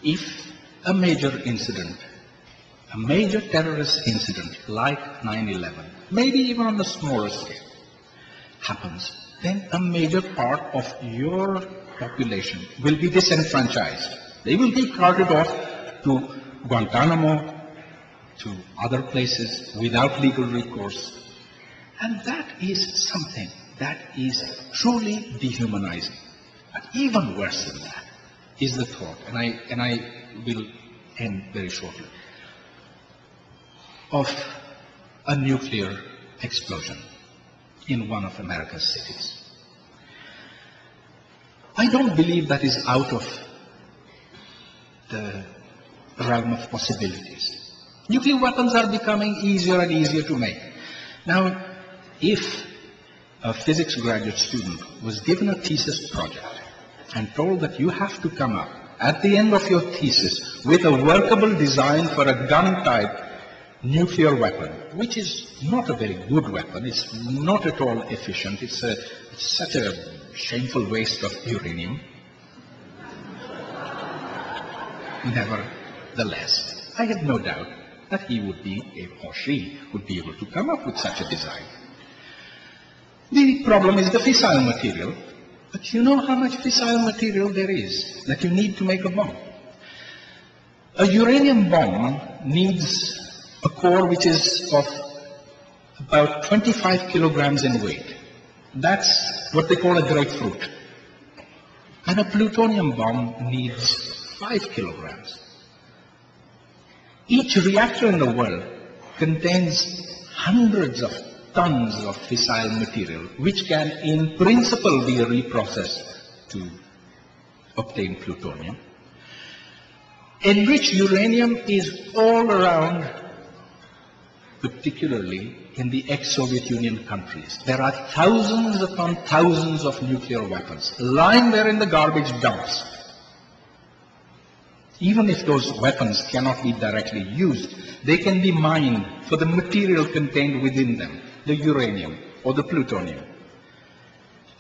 if a major incident, a major terrorist incident like 9/11, maybe even on a smaller scale, happens, then a major part of your population will be disenfranchised. They will be carted off to Guantanamo, to other places without legal recourse. And that is something that is truly dehumanizing. But even worse than that is the thought, and I will end very shortly, of a nuclear explosion in one of America's cities. I don't believe that is out of the realm of possibilities. Nuclear weapons are becoming easier and easier to make. Now, if a physics graduate student was given a thesis project and told that you have to come up at the end of your thesis with a workable design for a gun-type nuclear weapon, which is not a very good weapon, it's not at all efficient, it's such a shameful waste of uranium. Nevertheless, I have no doubt that he would be, or she would be able to come up with such a design. The problem is the fissile material, but you know how much fissile material there is that you need to make a bomb. A uranium bomb needs a core which is of about 25 kilograms in weight. That's what they call a grapefruit. And a plutonium bomb needs 5 kilograms. Each reactor in the world contains hundreds of tons of fissile material, which can in principle be reprocessed to obtain plutonium. Enriched uranium is all around, particularly in the ex-Soviet Union countries. There are thousands upon thousands of nuclear weapons lying there in the garbage dumps. Even if those weapons cannot be directly used, they can be mined for the material contained within them, the uranium or the plutonium.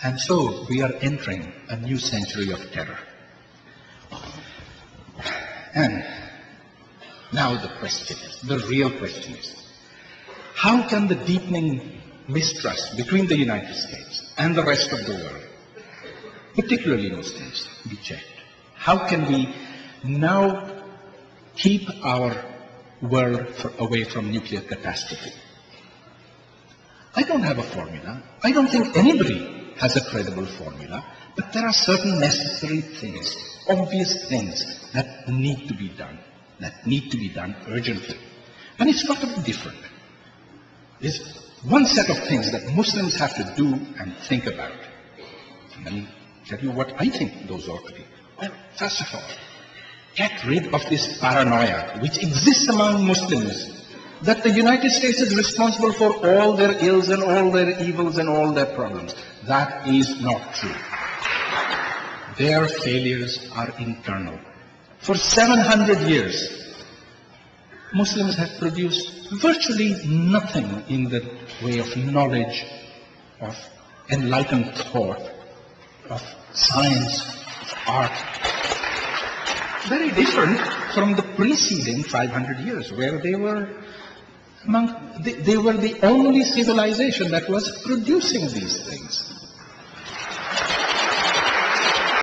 And so we are entering a new century of terror. And now the question is, the real question is, how can the deepening mistrust between the United States and the rest of the world, particularly Muslims, be checked? How can we now keep our world away from nuclear catastrophe? I don't have a formula. I don't think anybody has a credible formula, but there are certain necessary things, obvious things that need to be done urgently. And it's got to be different. There's one set of things that Muslims have to do and think about. And let me tell you what I think those ought to be. Well, first of all, get rid of this paranoia which exists among Muslims that the United States is responsible for all their ills and all their evils and all their problems. That is not true. Their failures are internal. For 700 years, Muslims have produced virtually nothing in the way of knowledge, of enlightened thought, of science, of art. Very different from the preceding 500 years, where they were the only civilization that was producing these things.